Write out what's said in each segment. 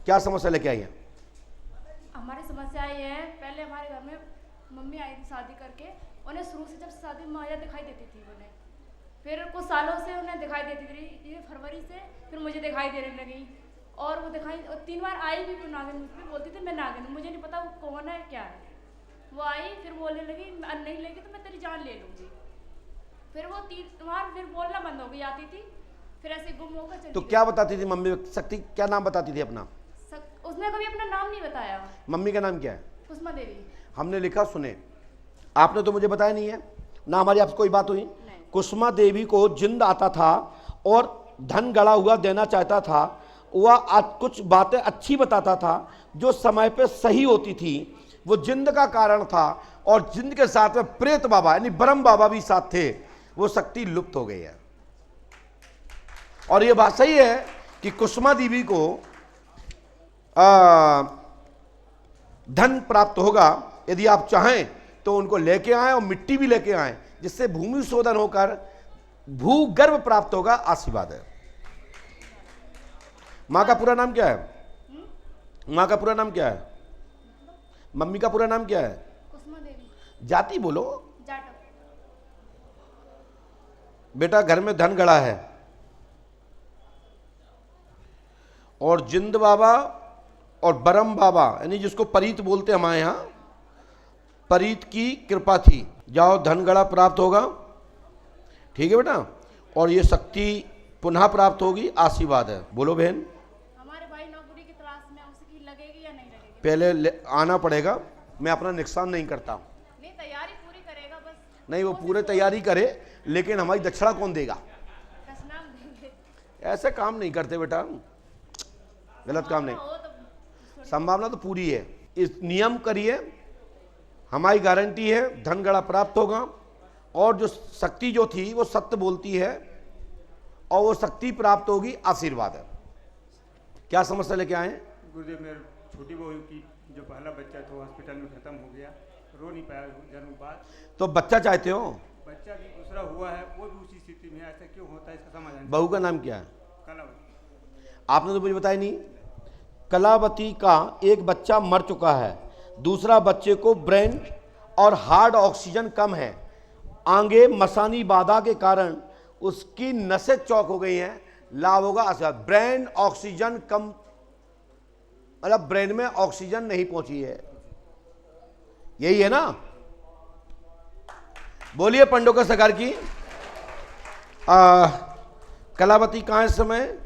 क्या समस्या लेके आई है? हमारी समस्या ये है, पहले हमारे घर में मम्मी आई थी शादी करके, उन्हें शुरू से जब शादी में माया दिखाई देती थी उन्हें, फिर कुछ सालों से उन्हें दिखाई देती थी, ये फरवरी से फिर मुझे दिखाई देने लगी। और वो दिखाई 3 बार आई भी, नागिन मुझे बोलती थी मैं नागिन हूँ, मुझे नहीं पता वो कौन है क्या है। वो आई फिर बोलने लगी नहीं लेगी तो मैं तेरी जान ले लूँगी। फिर वो 3 बार फिर बोलना बंद हो गई, आती थी फिर ऐसे गुम होकर चली तो गई। क्या बताती थी मम्मी शक्ति, क्या नाम बताती थी अपना? उसने कभी अपना नाम नहीं बताया। मम्मी का नाम क्या है? कुसुमा देवी। हमने लिखा, सुने, आपने तो मुझे बताया नहीं है ना, हमारी आपसे कोई बात हुई? कुसुमा देवी को जिंद आता था और धन गड़ा हुआ देना चाहता था। वह कुछ बातें अच्छी बताता था जो समय पे सही होती थी, वो जिंद का कारण था। और जिंद के साथ में प्रेत बाबा यानी ब्रह्म बाबा भी साथ थे। वो शक्ति लुप्त हो गई है। और ये बात सही है कि कुसुमा देवी को धन प्राप्त होगा। यदि आप चाहें तो उनको लेके आएं और मिट्टी भी लेके आएं, जिससे भूमि शोधन होकर भूगर्भ प्राप्त होगा। आशीर्वाद है। माँ का पूरा नाम क्या है? माँ का पूरा नाम क्या है? मम्मी का पूरा नाम क्या है? कुसुमा देवी। जाति बोलो। जाटव। बेटा घर में धन गड़ा है और जिंद बाबा और बरम बाबा यानी जिसको परीत बोलते हैं हमारे यहाँ, परीत की कृपा थी। जाओ धन गड़ा प्राप्त होगा, ठीक है बेटा। और ये शक्ति पुनः प्राप्त होगी। आशीर्वाद है। बोलो बहन। हमारे भाई नौकरी की तलाश में, उसकी लगेगी या नहीं लगेगी? पहले आना पड़ेगा। मैं अपना नुकसान नहीं करता। नहीं, तैयारी पूरी करेगा बस। नहीं, वो पूरे तैयारी करे, लेकिन हमारी दक्षिणा कौन देगा? दशनाम देंगे। ऐसे काम नहीं करते बेटा, गलत काम नहीं। हो तो संभावना तो पूरी है। इस नियम करिए, हमारी गारंटी है धन गड़ा प्राप्त होगा। और जो शक्ति जो थी वो सत्य बोलती है और वो शक्ति प्राप्त होगी। आशीर्वाद है। क्या समस्या लेके आए हैं? गुरुदेव, मेरे छोटी बहू की जो पहला बच्चा था हॉस्पिटल में खत्म हो गया, रो नहीं पाया जन्म बाद। तो बच्चा चाहते हो? बच्चा भी दूसरा हुआ है, वो भी उसी स्थिति में है। ऐसा क्यों होता है, इसका समाधान? बहू का नाम क्या है? कलावती। आपने तो मुझे बताया नहीं। कलावती का एक बच्चा मर चुका है, दूसरा बच्चे को ब्रेन और हार्ट ऑक्सीजन कम है। आगे मसानी बाधा के कारण उसकी नसें चौक हो गई हैं। लाभ होगा आशीर्वाद। ब्रेन ऑक्सीजन कम, मतलब ब्रेन में ऑक्सीजन नहीं पहुंची है, यही है ना? बोलिए पंडों का सरकार की। कलावती कहां है इस समय?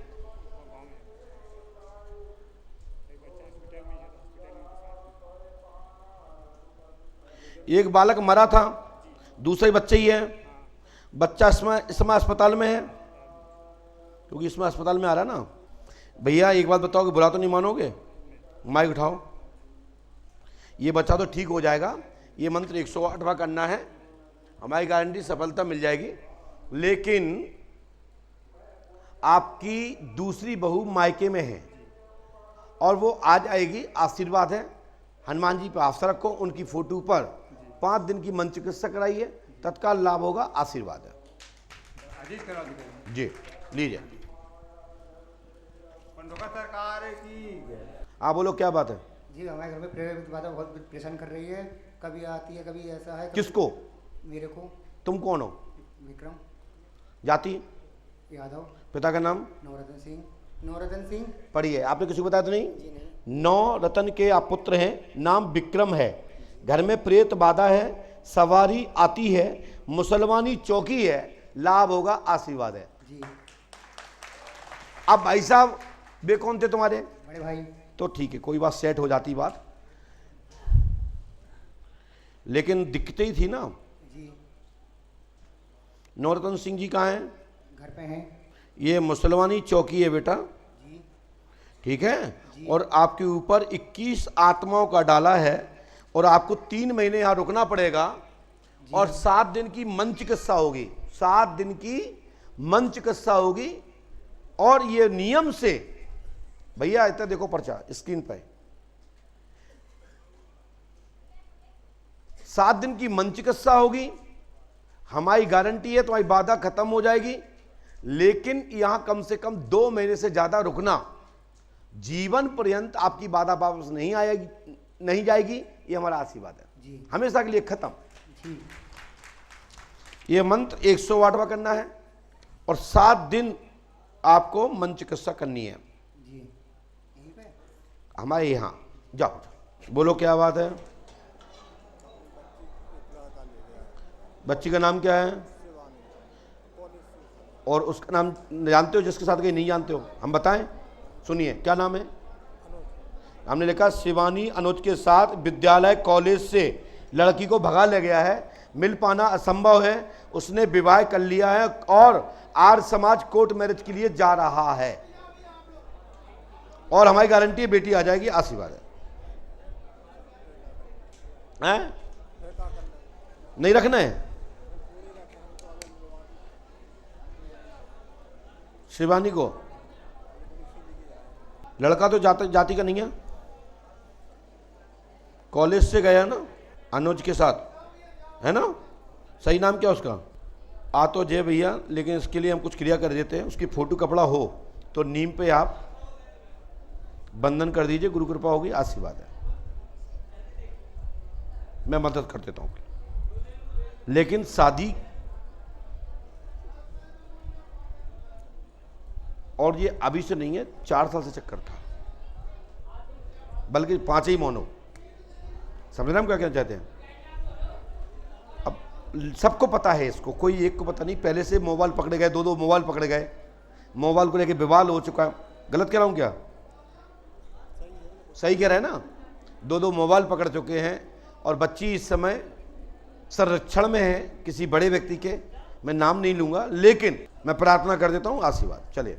एक बालक मरा था, दूसरे बच्चे ही है। बच्चा इस समय अस्पताल में है, क्योंकि इसमें अस्पताल में आ रहा है ना। भैया एक बात बताओ कि बुरा तो नहीं मानोगे? माइक उठाओ। ये बच्चा तो ठीक हो जाएगा। ये मंत्र 108वां करना है, हमारी गारंटी सफलता मिल जाएगी। लेकिन आपकी दूसरी बहू मायके में है और वो आज आएगी। आशीर्वाद है। हनुमान जी पर आस्था रखो, उनकी फोटो पर 5 दिन की मन चिकित्सा कराइए, तत्काल लाभ होगा। आशीर्वाद है। आदेश करा दीजिए। जी लीजिए। पंडों का सरकार की। आप बोलो क्या बात है? जी, हमारे घर में प्रेरित बाधा बहुत परेशान कर रही है। कभी आती है, कभी ऐसा है। किसको? मेरे को। तुम कौन हो? विक्रम जाति? यादव। पिता का नाम? नवरत्न सिंह। नवरत्न सिंह। पढ़िए। आपने किसी को बताया तो नहीं? जी नहीं। 9 रतन के आप पुत्र हैं, नाम विक्रम है। घर में प्रेत बाधा है, सवारी आती है, मुसलमानी चौकी है। लाभ होगा। आशीर्वाद है। जी। अब भाई साहब वे कौन थे तुम्हारे? बड़े भाई। तो ठीक है, कोई बात सेट हो जाती बात, लेकिन दिक्कतें ही थी ना। जी। नवरत्न सिंह जी कहाँ हैं? घर पे हैं। ये मुसलमानी चौकी है बेटा, जी। ठीक है। और आपके ऊपर 21 आत्माओं का डाला है और आपको 3 महीने यहाँ रुकना पड़ेगा। और 7 दिन की मन चिकित्सा होगी। 7 दिन की मन चिकित्सा होगी। और ये नियम से, भैया इतना देखो पर्चा स्क्रीन पे, 7 दिन की मन चिकित्सा होगी। हमारी गारंटी है तुम्हारी बाधा खत्म हो जाएगी। लेकिन यहां कम से कम 2 महीने से ज्यादा रुकना, जीवन पर्यंत आपकी बाधा वापस नहीं आएगी, नहीं जाएगी, ये हमारा आशीर्वाद है जी हमेशा के लिए। खत्म। जी ये मंत्र 108वां करना है और 7 दिन आपको मन चिकित्सा करनी है जी यहीं पे हमारे यहाँ। जाओ बोलो क्या बात है। बच्ची का नाम क्या है और उसका नाम जानते हो जिसके साथ गई, नहीं जानते हो? हम बताएं, सुनिए क्या नाम है। हमने लिखा शिवानी अनुज के साथ विद्यालय कॉलेज से लड़की को भगा ले गया है, मिल पाना असंभव है, उसने विवाह कर लिया है और आर्य समाज कोर्ट मैरिज के लिए जा रहा है और हमारी गारंटी है बेटी आ जाएगी। आशीर्वाद है, नहीं रखना है। शिवानी को लड़का तो जाति का नहीं है, कॉलेज से गया ना अनुज के साथ, है ना? सही नाम क्या उसका? आ तो जय भैया, लेकिन इसके लिए हम कुछ क्रिया कर देते हैं। उसकी फोटो कपड़ा हो तो नीम पे आप बंधन कर दीजिए, गुरु कृपा होगी, आशीर्वाद है। मैं मदद कर देता हूं, लेकिन शादी और ये अभी से नहीं है, 4 साल से चक्कर था, बल्कि 5 ही मोनो। समझ रहे हम क्या कहना चाहते हैं? अब सबको पता है इसको, कोई एक को पता नहीं। पहले से मोबाइल पकड़े गए, 2 मोबाइल पकड़े गए, मोबाइल को लेके विवाद हो चुका है। गलत कह रहा हूं क्या? सही कह रहे हैं ना? 2 मोबाइल पकड़ चुके हैं और बच्ची इस समय संरक्षण में है किसी बड़े व्यक्ति के। मैं नाम नहीं लूंगा, लेकिन मैं प्रार्थना कर देता हूं, आशीर्वाद। चलिए